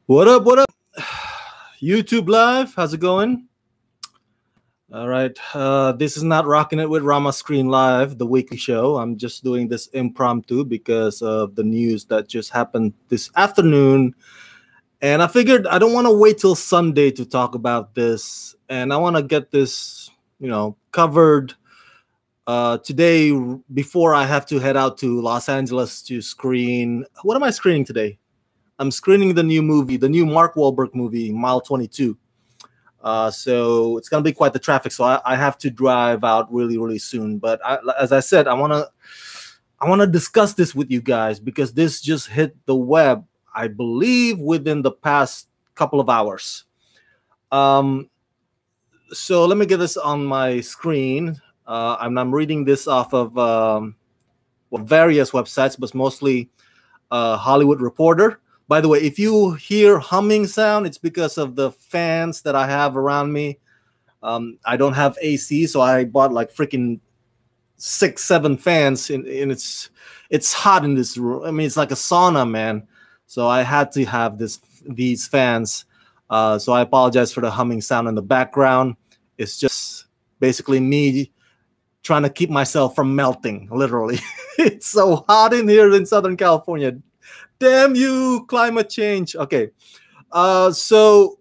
What up? What up? YouTube Live, how's it going? All right, this is not Rocking It with Rama Screen Live, the weekly show. I'm just doing this impromptu because of the news that just happened this afternoon. And I figured I don't want to wait till Sunday to talk about this. And I want to get this, covered today before I have to head out to Los Angeles to screen. What am I screening today? I'm screening the new movie, the new Mark Wahlberg movie, Mile 22. So it's gonna be quite the traffic. So I have to drive out really, really soon. But as I said, I wanna discuss this with you guys because this just hit the web, I believe, within the past couple of hours. So let me get this on my screen. I'm reading this off of various websites, but mostly Hollywood Reporter. By the way, if you hear humming sound, it's because of the fans that I have around me. I don't have AC, so I bought like freaking 6-7 fans, and it's hot in this room. I mean, it's like a sauna, man. So I had to have these fans. So I apologize for the humming sound in the background. It's just basically me trying to keep myself from melting, literally. It's so hot in here in Southern California. Damn you, climate change. Okay. So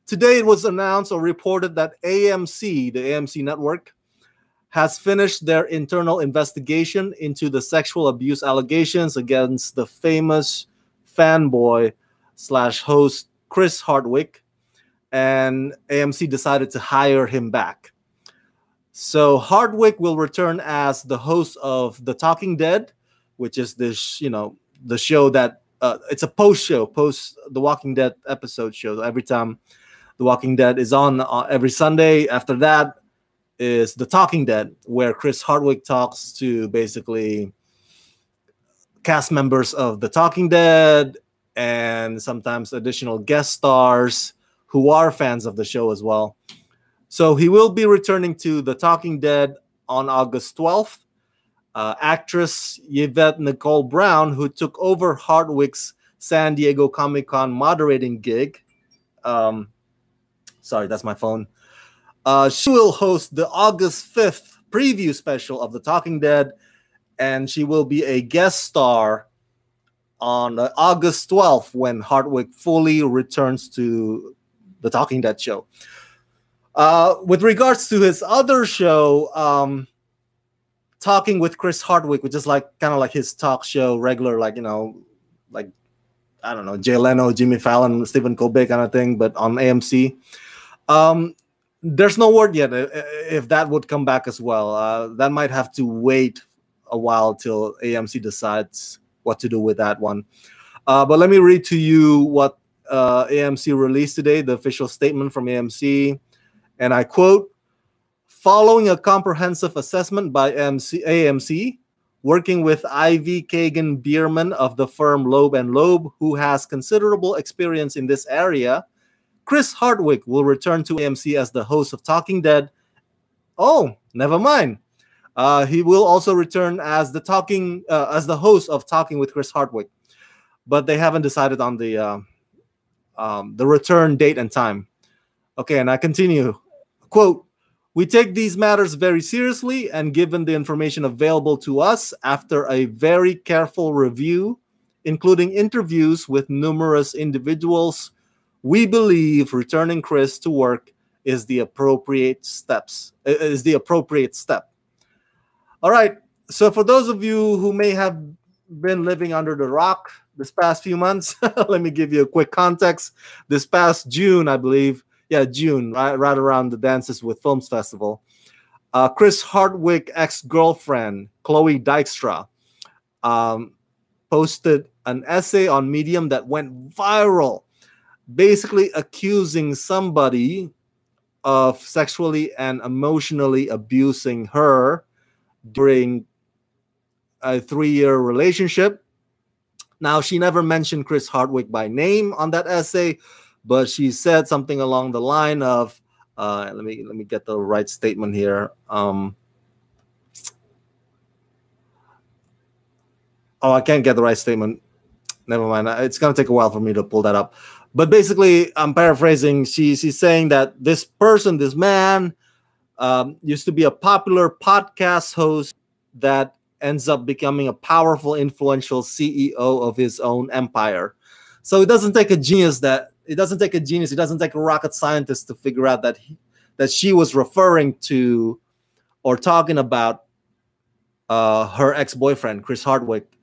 today it was announced or reported that AMC, the AMC network, has finished their internal investigation into the sexual abuse allegations against the famous fanboy / host Chris Hardwick, and AMC decided to hire him back. So Hardwick will return as the host of The Talking Dead, which is this, the show that it's a post The Walking Dead episode show. Every time The Walking Dead is on every Sunday, after that is The Talking Dead, where Chris Hardwick talks to basically cast members of The Talking Dead and sometimes additional guest stars who are fans of the show as well. So he will be returning to The Talking Dead on August 12th. Actress Yvette Nicole Brown, who took over Hardwick's San Diego Comic-Con moderating gig. Sorry, that's my phone. She will host the August 5th preview special of The Talking Dead, and she will be a guest star on August 12th when Hardwick fully returns to The Talking Dead show. With regards to his other show, Talking with Chris Hardwick, which is kind of like his talk show, regular, I don't know, Jay Leno, Jimmy Fallon, Stephen Colbert kind of thing, but on AMC. There's no word yet if that would come back as well. That might have to wait a while till AMC decides what to do with that one. But let me read to you what AMC released today, the official statement from AMC, and I quote, "Following a comprehensive assessment by AMC, working with Ivy Kagan Bierman of the firm Loeb & Loeb, who has considerable experience in this area, Chris Hardwick will return to AMC as the host of Talking Dead." Oh, never mind. He will also return as the host of Talking with Chris Hardwick, but they haven't decided on the return date and time. Okay, and I continue. Quote, "We take these matters very seriously, and given the information available to us after a very careful review, including interviews with numerous individuals, we believe returning Chris to work is the appropriate step. All right. So for those of you who may have been living under the rock this past few months, let me give you a quick context. This past June, I believe, June, right around the Dances with Films Festival, Chris Hardwick ex-girlfriend Chloe Dykstra posted an essay on Medium that went viral, basically accusing somebody of sexually and emotionally abusing her during a 3-year relationship. Now, she never mentioned Chris Hardwick by name on that essay, but she said something along the line of, let me get the right statement here. I can't get the right statement. never mind. It's gonna take a while for me to pull that up. But basically, I'm paraphrasing. She's saying that this person, this man, used to be a popular podcast host that ends up becoming a powerful, influential CEO of his own empire. So it doesn't take a genius. It doesn't take a rocket scientist to figure out that she was referring to or talking about her ex-boyfriend, Chris Hardwick,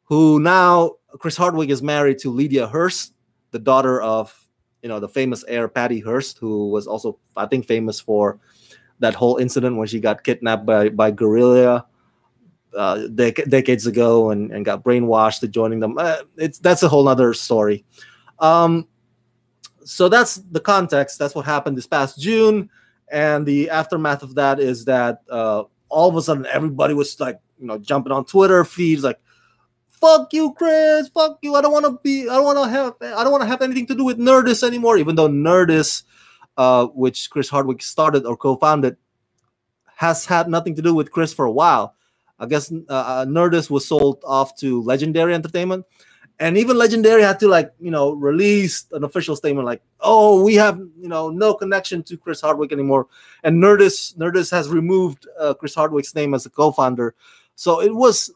who now Chris Hardwick is married to Lydia Hearst, the daughter of the famous heir Patty Hearst, who was also, I think, famous for that whole incident when she got kidnapped by guerrilla decades ago and got brainwashed to joining them. That's a whole other story. So that's the context. That's what happened this past June, and the aftermath of that is that all of a sudden everybody was like, jumping on Twitter feeds like, "Fuck you, Chris! Fuck you! I don't want to have anything to do with Nerdist anymore." Even though Nerdist, which Chris Hardwick started or co-founded, has had nothing to do with Chris for a while. I guess Nerdist was sold off to Legendary Entertainment, and even Legendary had to release an official statement like, "Oh, we have no connection to Chris Hardwick anymore," and Nerdist has removed Chris Hardwick's name as a co-founder. So it was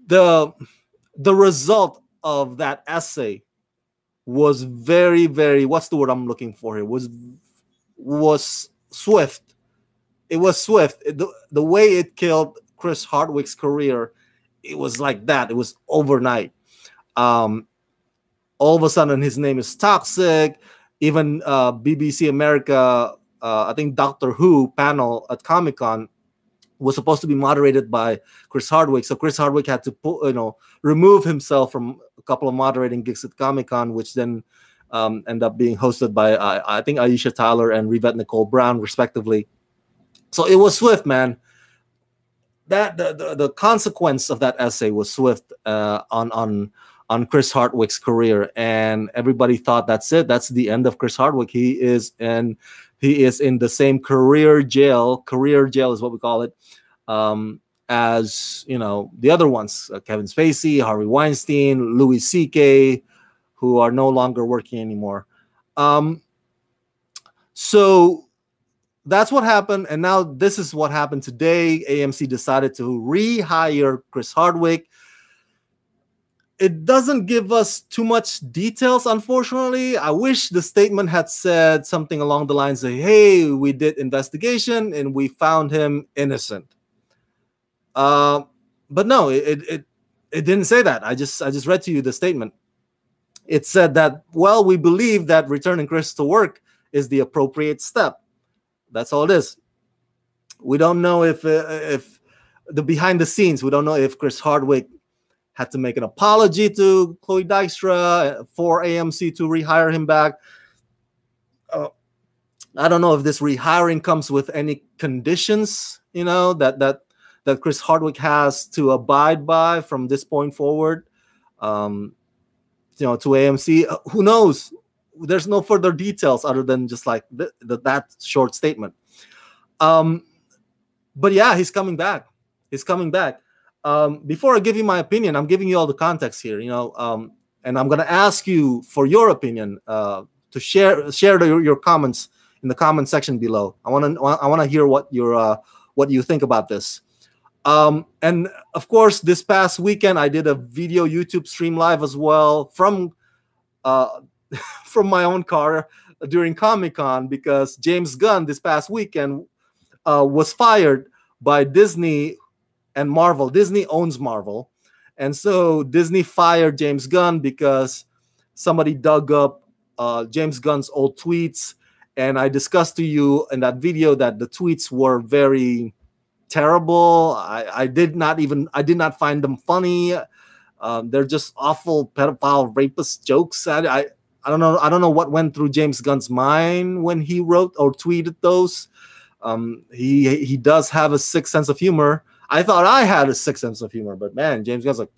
the result of that essay was very, very, what's the word I'm looking for here? Was swift. It was swift. The way it killed Chris Hardwick's career, it was like that. It was overnight. All of a sudden, his name is toxic. Even BBC America, I think Doctor Who panel at Comic-Con was supposed to be moderated by Chris Hardwick. So Chris Hardwick had to remove himself from a couple of moderating gigs at Comic-Con, which then end up being hosted by I think Aisha Tyler and Rivette Nicole Brown, respectively. So it was swift, man. That the consequence of that essay was swift on Chris Hardwick's career, and everybody thought that's it. That's the end of Chris Hardwick. He is in the same career jail. Career jail is what we call it, as the other ones: Kevin Spacey, Harvey Weinstein, Louis C.K., who are no longer working anymore. So that's what happened, and now this is what happened today. AMC decided to rehire Chris Hardwick. It doesn't give us too much details, unfortunately. I wish the statement had said something along the lines of, "Hey, we did investigation and we found him innocent." But no, it didn't say that. I just read to you the statement. It said that, well, we believe that returning Chris to work is the appropriate step. That's all it is. We don't know if the behind the scenes. We don't know if Chris Hardwick had to make an apology to Chloe Dykstra for AMC to rehire him back. I don't know if this rehiring comes with any conditions, that Chris Hardwick has to abide by from this point forward, to AMC. Who knows? There's no further details other than just like that short statement. But yeah, he's coming back. He's coming back. Before I give you my opinion, I'm giving you all the context here, and I'm going to ask you for your opinion, to share your comments in the comment section below. I want to hear what you think about this. And of course, this past weekend, I did a video YouTube stream live as well from my own car during Comic-Con, because James Gunn this past weekend was fired by Disney and Marvel. Disney owns Marvel, and so Disney fired James Gunn because somebody dug up James Gunn's old tweets, and I discussed to you in that video that the tweets were very terrible. I did not find them funny. They're just awful pedophile rapist jokes. I don't know what went through James Gunn's mind when he wrote or tweeted those. He does have a sick sense of humor. I thought I had a sick sense of humor, but man, James Gunn's like,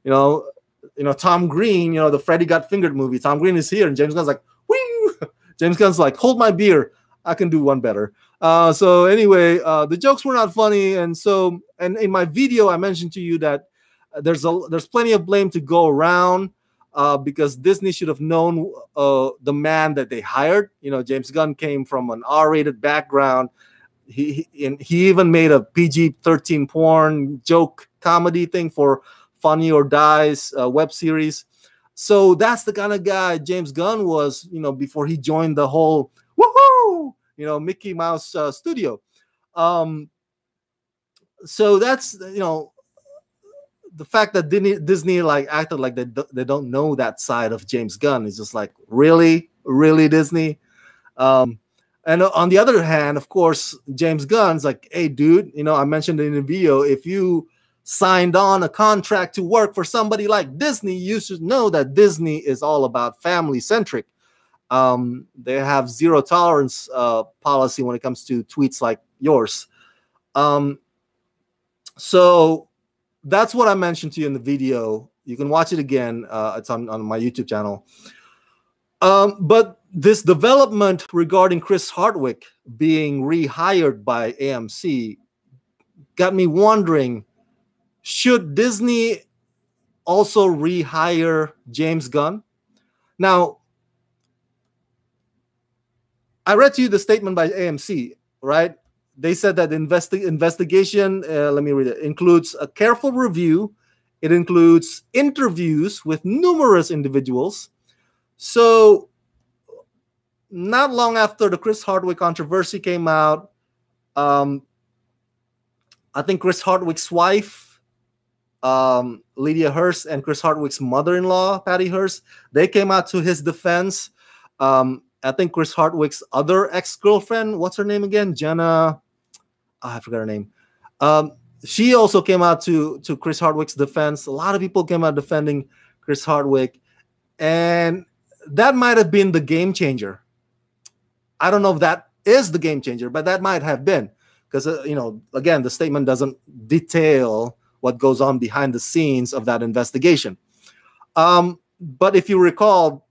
Tom Green, the Freddy Got Fingered movie. Tom Green is here, and James Gunn's like, whee! James Gunn's like, hold my beer. I can do one better. So anyway, the jokes were not funny, and in my video, I mentioned to you that there's plenty of blame to go around, because Disney should have known the man that they hired. James Gunn came from an R-rated background. He even made a PG-13 porn joke comedy thing for Funny or Die's web series. So that's the kind of guy James Gunn was, before he joined the whole woohoo, Mickey Mouse studio. So that's, the fact that Disney like acted like they don't know that side of James Gunn is just like, really Disney. And on the other hand, of course, James Gunn's like, hey, dude, I mentioned in the video, if you signed on a contract to work for somebody like Disney, you should know that Disney is all about family centric. They have zero tolerance policy when it comes to tweets like yours. So that's what I mentioned to you in the video. You can watch it again. It's on my YouTube channel. But this development regarding Chris Hardwick being rehired by AMC got me wondering, should Disney also rehire James Gunn? Now, I read to you the statement by AMC, right? They said that the investigation, let me read it, includes a careful review. It includes interviews with numerous individuals. So not long after the Chris Hardwick controversy came out, I think Chris Hardwick's wife, Lydia Hearst, and Chris Hardwick's mother-in-law, Patty Hearst, they came out to his defense. I think Chris Hardwick's other ex-girlfriend, what's her name again? Jenna, I forgot her name. She also came out to Chris Hardwick's defense. A lot of people came out defending Chris Hardwick. And that might have been the game changer. I don't know if that is the game changer, but that might have been. Because, again, the statement doesn't detail what goes on behind the scenes of that investigation. But if you recall,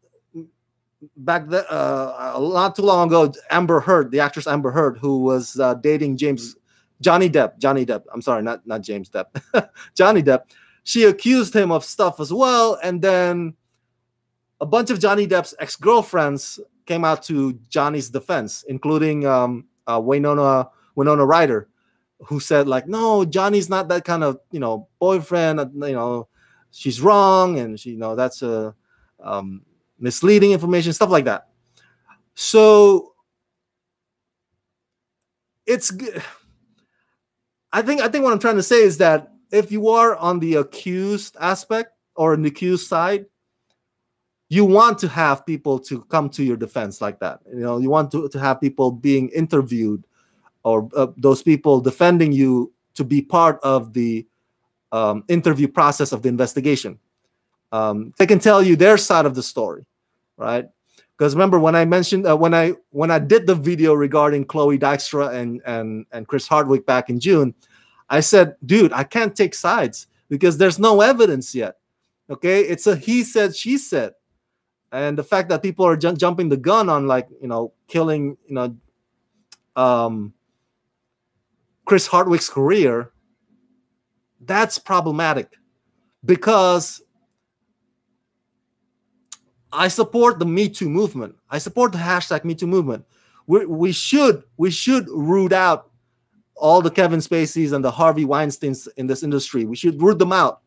back then, not too long ago, Amber Heard, the actress Amber Heard, who was dating Johnny Depp. I'm sorry, not James Depp. Johnny Depp. She accused him of stuff as well, and then a bunch of Johnny Depp's ex-girlfriends came out to Johnny's defense, including Winona Ryder, who said like, no, Johnny's not that kind of boyfriend. She's wrong, and that's a misleading information, stuff like that. So it's good. I think what I'm trying to say is that if you are on the accused aspect or on the accused side, you want to have people to come to your defense like that. You want to have people being interviewed, or those people defending you, to be part of the interview process of the investigation. They can tell you their side of the story, right? Because remember when I mentioned when I did the video regarding Chloe Dykstra and Chris Hardwick back in June, I said, dude, I can't take sides because there's no evidence yet. Okay, it's a he said, she said, and the fact that people are jumping the gun on killing Chris Hardwick's career, that's problematic, because I support the Me Too movement. I support the hashtag Me Too movement. We should root out all the Kevin Spaceys and the Harvey Weinsteins in this industry. We should root them out.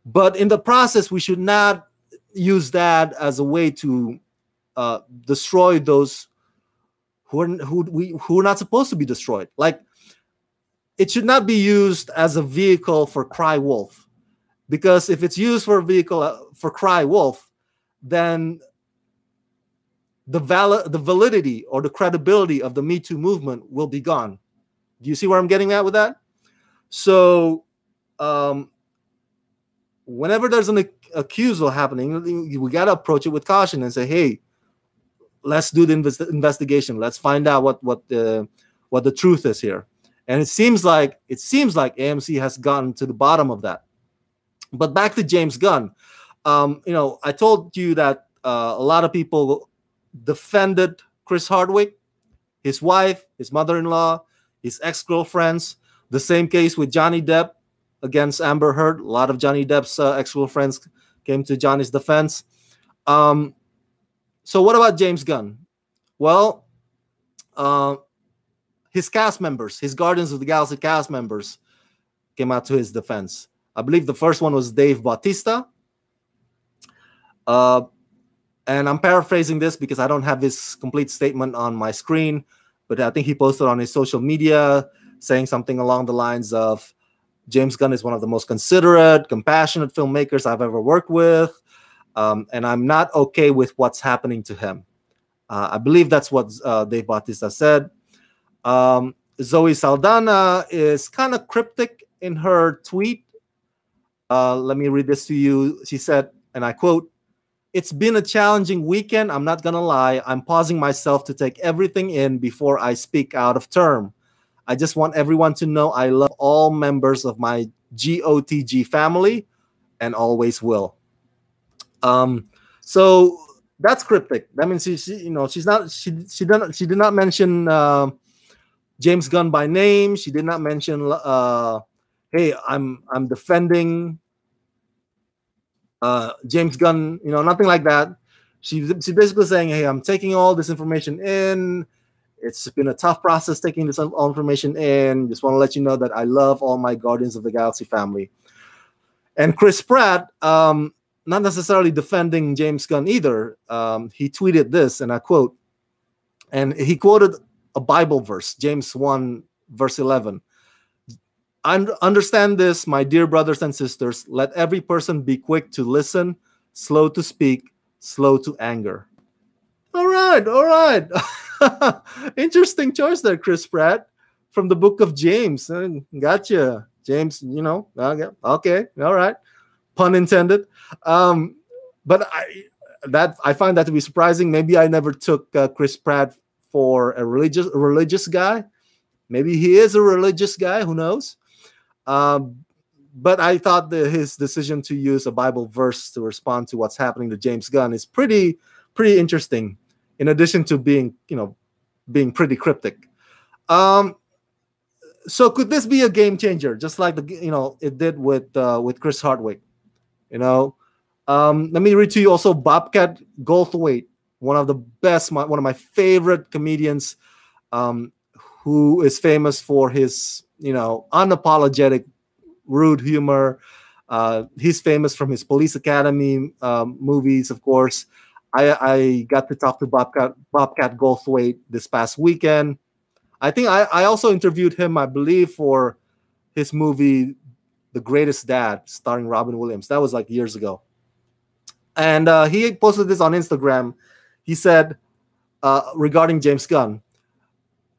But in the process, we should not use that as a way to destroy those who are not supposed to be destroyed. Like, it should not be used as a vehicle for cry wolf, because if it's used for a vehicle for cry wolf, then the validity or the credibility of the Me Too movement will be gone. Do you see where I'm getting at with that? So whenever there's an accusal happening, we got to approach it with caution and say, hey, let's do the investigation. Let's find out what the truth is here. And it seems like AMC has gotten to the bottom of that. But back to James Gunn. I told you that a lot of people defended Chris Hardwick, his wife, his mother-in-law, his ex-girlfriends. The same case with Johnny Depp. against Amber Heard. A lot of Johnny Depp's ex-girlfriends came to Johnny's defense. So what about James Gunn? Well, his cast members, his Guardians of the Galaxy cast members, came out to his defense. I believe the first one was Dave Bautista. And I'm paraphrasing this because I don't have his complete statement on my screen, but I think he posted on his social media saying something along the lines of, James Gunn is one of the most considerate, compassionate filmmakers I've ever worked with, and I'm not okay with what's happening to him. I believe that's what Dave Bautista said. Zoe Saldana is kind of cryptic in her tweet. Let me read this to you. She said, and I quote, "It's been a challenging weekend. I'm not going to lie. I'm pausing myself to take everything in before I speak out of turn. I just want everyone to know I love all members of my GOTG family and always will." So that's cryptic. That means she did not mention James Gunn by name. She did not mention hey, I'm defending James Gunn, nothing like that. She's basically saying, hey, I'm taking all this information in. It's been a tough process taking this all information in. Just want to let you know that I love all my Guardians of the Galaxy family. And Chris Pratt, not necessarily defending James Gunn either. He tweeted this, and I quote, and he quoted a Bible verse, James 1, verse 11. "I understand this, my dear brothers and sisters. Let every person be quick to listen, slow to speak, slow to anger." All right. Interesting choice there, Chris Pratt, from the book of James. Gotcha. James, okay, all right. Pun intended. But I find that to be surprising. Maybe I never took Chris Pratt for a religious guy. Maybe he is a religious guy. Who knows? But I thought that his decision to use a Bible verse to respond to what's happening to James Gunn is pretty interesting. In addition to being pretty cryptic. So could this be a game changer, just like it did with Chris Hardwick? Let me read to you also Bobcat Goldthwait, one of my favorite comedians, who is famous for his unapologetic rude humor. He's famous from his Police Academy movies, of course. I got to talk to Bobcat Goldthwait this past weekend. I think I also interviewed him, I believe, for his movie The Greatest Dad, starring Robin Williams. That was like years ago. And he posted this on Instagram. He said, regarding James Gunn,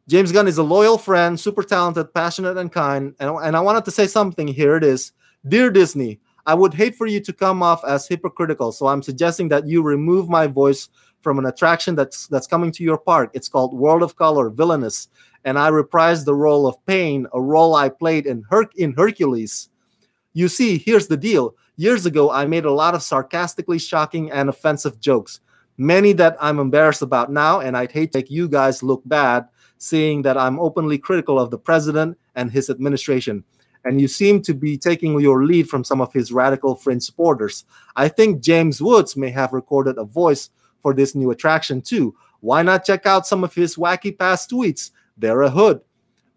"James Gunn is a loyal friend, super talented, passionate, and kind. And I wanted to say something. Here it is. Dear Disney, I would hate for you to come off as hypocritical, so I'm suggesting that you remove my voice from an attraction that's coming to your park. It's called World of Color, Villainous, and I reprised the role of Pain, a role I played in Hercules. You see, here's the deal. Years ago, I made a lot of sarcastically shocking and offensive jokes, many that I'm embarrassed about now, and I'd hate to make you guys look bad, seeing that I'm openly critical of the president and his administration. And you seem to be taking your lead from some of his radical fringe supporters. I think James Woods may have recorded a voice for this new attraction too. Why not check out some of his wacky past tweets? They're a hood.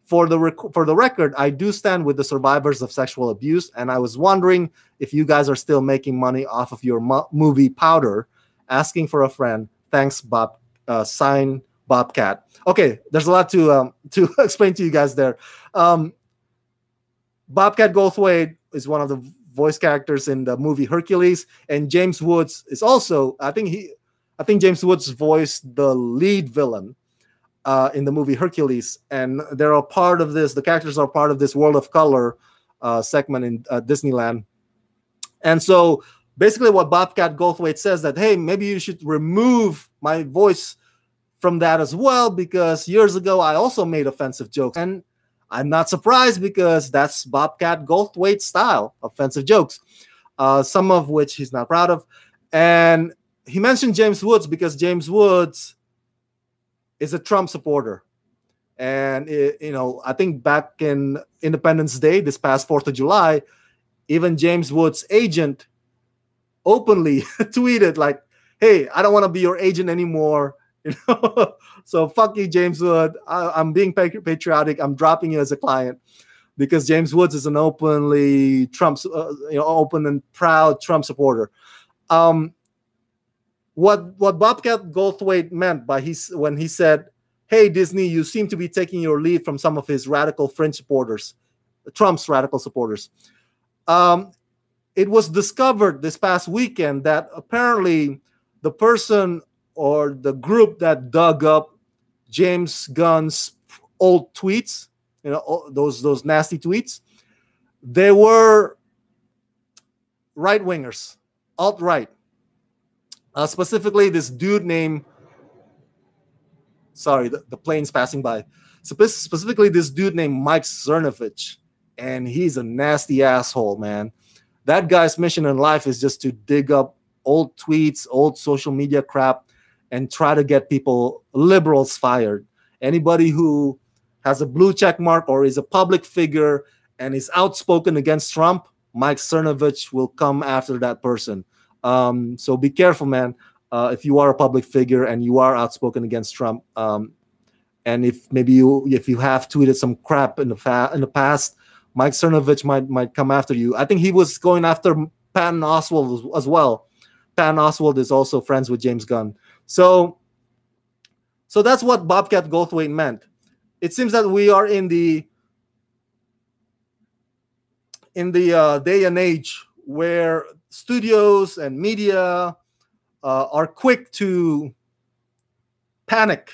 For the record, I do stand with the survivors of sexual abuse, and I was wondering if you guys are still making money off of your movie Powder. Asking for a friend. Thanks, Bob. Sign Bobcat." Okay, there's a lot to explain to you guys there. Bobcat Goldthwait is one of the voice characters in the movie Hercules, and James Woods is also. I think James Woods voiced the lead villain in the movie Hercules, and they're a part of this. The characters are part of this World of Color segment in Disneyland, and so basically, what Bobcat Goldthwait says that, hey, maybe you should remove my voice from that as well, because years ago I also made offensive jokes, and I'm not surprised because that's Bobcat Goldthwait's style, offensive jokes, some of which he's not proud of. And he mentioned James Woods because James Woods is a Trump supporter. And, I think back in Independence Day, this past 4th of July, even James Wood's agent openly tweeted like, "Hey, I don't want to be your agent anymore." So fuck you, James Wood. I'm being patriotic. I'm dropping you as a client because James Woods is an openly open and proud Trump supporter. What Bobcat Goldthwait meant by when he said, "Hey, Disney, you seem to be taking your lead from some of his radical fringe supporters, Trump's radical supporters." It was discovered this past weekend that apparently the person or the group that dug up James Gunn's old tweets, those nasty tweets, they were right-wingers, alt-right. Specifically, this dude named, sorry, the plane's passing by. Specifically, this dude named Mike Cernovich, and he's a nasty asshole, man. That guy's mission in life is just to dig up old tweets, old social media crap, and try to get liberals fired. Anybody who has a blue check mark or is a public figure and is outspoken against Trump, Mike Cernovich will come after that person. So be careful, man. If you are a public figure and you are outspoken against Trump, and if you have tweeted some crap in the past, Mike Cernovich might come after you. I think he was going after Patton Oswalt as well. Patton Oswalt is also friends with James Gunn. So that's what Bobcat Goldthwait meant. It seems that we are in the day and age where studios and media are quick to panic.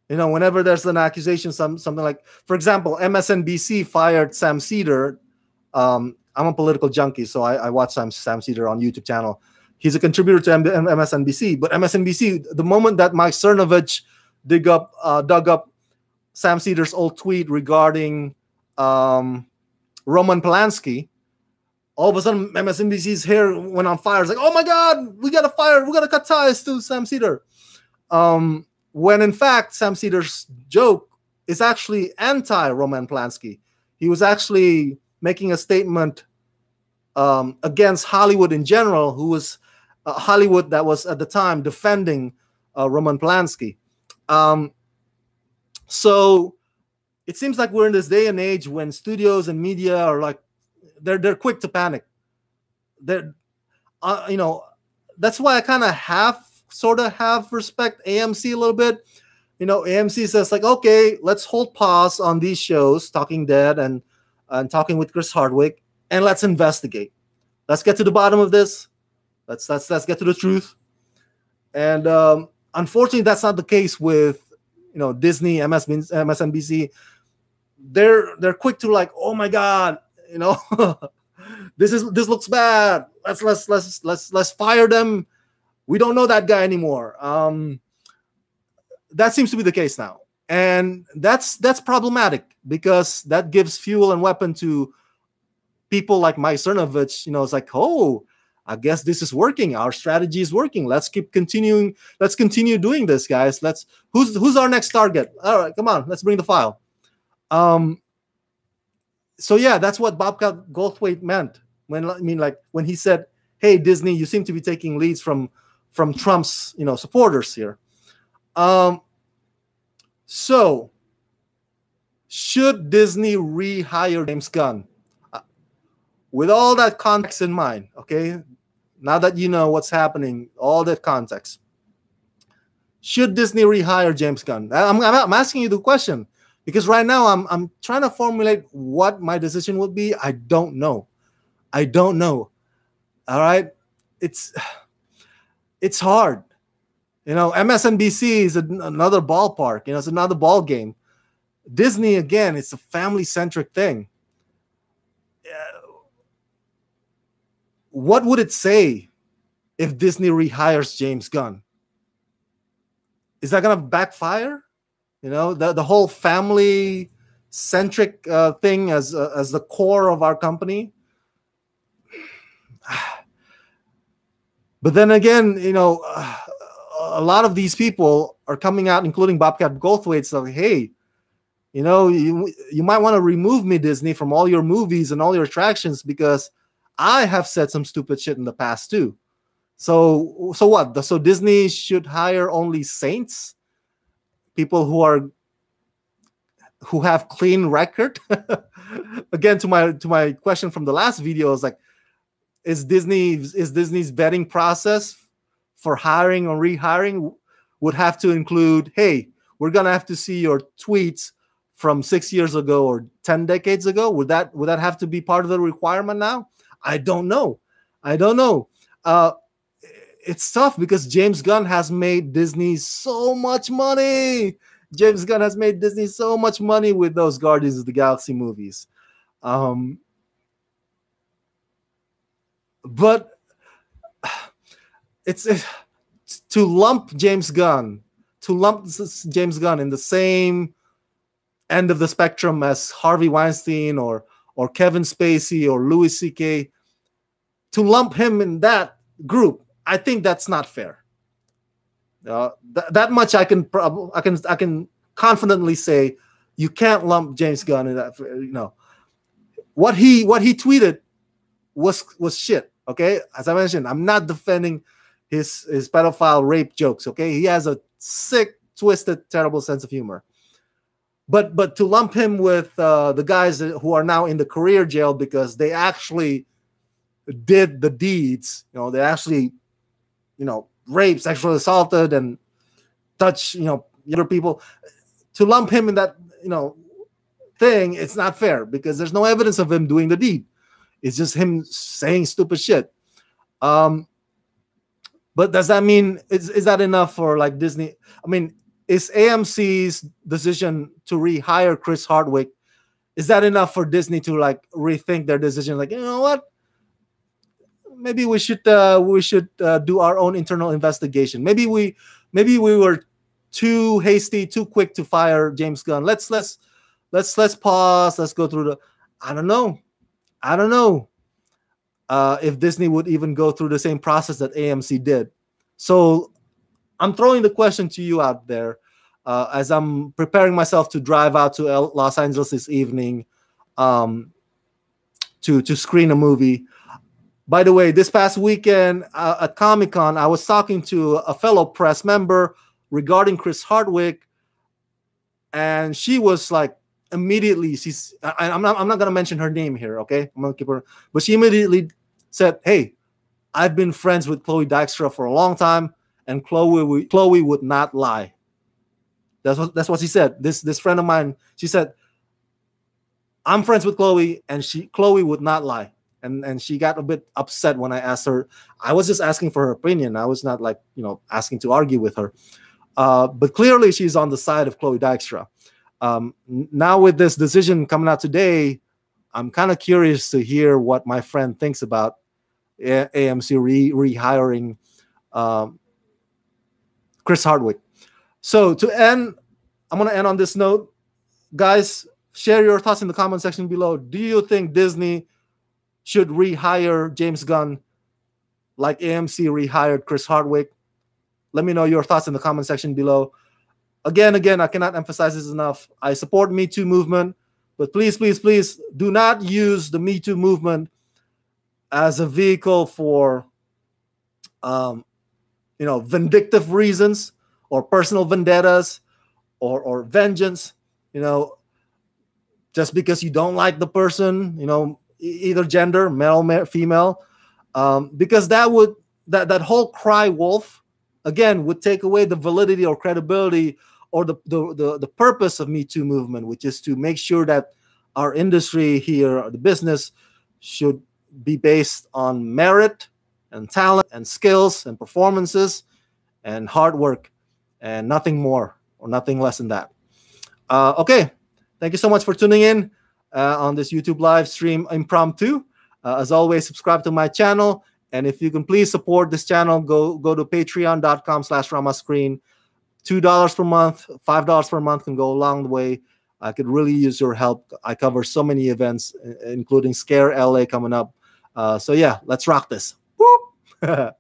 Whenever there's an accusation, something like, for example, MSNBC fired Sam Cedar. I'm a political junkie, so I watch Sam Cedar on YouTube channel. He's a contributor to MSNBC. But MSNBC, the moment that Mike Cernovich dug up Sam Cedar's old tweet regarding Roman Polanski, all of a sudden MSNBC's hair went on fire. It's like, oh my God, we gotta cut ties to Sam Cedar. When in fact Sam Cedar's joke is actually anti-Roman Polanski. He was actually making a statement against Hollywood in general, who was Hollywood that was at the time defending Roman Polanski. So it seems like we're in this day and age when studios and media are like, they're quick to panic. They're, that's why I kind of sort of have respect AMC a little bit. AMC says like, okay, let's hold pause on these shows, Talking Dead and Talking with Chris Hardwick, and let's investigate. Let's get to the bottom of this. Let's get to the truth. And unfortunately, that's not the case with Disney, MSNBC. They're quick to like, oh my God, this looks bad. Let's fire them. We don't know that guy anymore. That seems to be the case now, and that's problematic because that gives fuel and weapon to people like Mike Cernovich. It's like, oh, I guess this is working. Our strategy is working. Let's continue doing this, guys. Who's our next target? All right, come on, let's bring the file. So yeah, that's what Bobcat Goldthwait meant when he said, "Hey, Disney, you seem to be taking leads from Trump's supporters here." So should Disney rehire James Gunn? With all that context in mind, okay, now that you know what's happening, all that context, should Disney rehire James Gunn? I'm asking you the question because right now I'm trying to formulate what my decision would be. I don't know. All right, it's hard. MSNBC is another ballpark. It's another ball game. Disney, again, it's a family-centric thing. What would it say if Disney rehires James Gunn? Is that going to backfire? The whole family-centric thing as the core of our company. But then again, a lot of these people are coming out, including Bobcat Goldthwait, saying, hey, you might want to remove me, Disney, from all your movies and all your attractions because I have said some stupid shit in the past too. So what? So Disney should hire only saints, people who have clean record. Again, to my question from the last video is like, is Disney's vetting process for hiring or rehiring would have to include, hey, we're gonna have to see your tweets from 6 years ago or 10 decades ago? Would that have to be part of the requirement now? I don't know. It's tough because James Gunn has made Disney so much money. James Gunn has made Disney so much money with those Guardians of the Galaxy movies. But it's to lump James Gunn in the same end of the spectrum as Harvey Weinstein or Kevin Spacey or Louis C.K., to lump him in that group, I think that's not fair. That much I can confidently say. You can't lump James Gunn in that. What he tweeted was shit. Okay, as I mentioned, I'm not defending his pedophile rape jokes. Okay, he has a sick, twisted, terrible sense of humor. But to lump him with the guys who are now in the career jail because they actually did the deeds, they actually, raped, sexually assaulted, and touched, other people, to lump him in that, thing, it's not fair because there's no evidence of him doing the deed. It's just him saying stupid shit. But does that mean, is that enough for like Disney? I mean, is AMC's decision to rehire Chris Hardwick, is that enough for Disney to like rethink their decision? Like, you know what? Maybe we should do our own internal investigation. Maybe we were too hasty, too quick to fire James Gunn. Let's pause. Let's go through the. I don't know if Disney would even go through the same process that AMC did. So I'm throwing the question to you out there as I'm preparing myself to drive out to Los Angeles this evening to screen a movie. By the way, this past weekend at Comic-Con, I was talking to a fellow press member regarding Chris Hardwick, and she was like, immediately, I'm not going to mention her name here, okay? I'm going to keep her, but she immediately said, "Hey, I've been friends with Chloe Dykstra for a long time, and Chloe would not lie." That's what she said. This friend of mine, she said, "I'm friends with Chloe, and Chloe would not lie." And she got a bit upset when I asked her. I was just asking for her opinion. I was not like, asking to argue with her. But clearly she's on the side of Chloe Dykstra. Now with this decision coming out today, I'm kind of curious to hear what my friend thinks about AMC rehiring Chris Hardwick. So to end, I'm going to end on this note. Guys, share your thoughts in the comment section below. Do you think Disney should rehire James Gunn like AMC rehired Chris Hardwick? Let me know your thoughts in the comment section below. Again, I cannot emphasize this enough. I support Me Too movement, but please do not use the Me Too movement as a vehicle for, vindictive reasons or personal vendettas or vengeance. Just because you don't like the person, either gender, male, female, because that whole cry wolf, again, would take away the validity or credibility or the purpose of Me Too movement, which is to make sure that our industry here, the business, should be based on merit and talent and skills and performances and hard work and nothing more or nothing less than that. Okay, thank you so much for tuning in on this YouTube live stream impromptu. As always, subscribe to my channel. And if you can please support this channel, go to patreon.com/ramascreen. $2 per month, $5 per month can go a long way. I could really use your help. I cover so many events, including Scare LA coming up. So yeah, let's rock this. Whoop!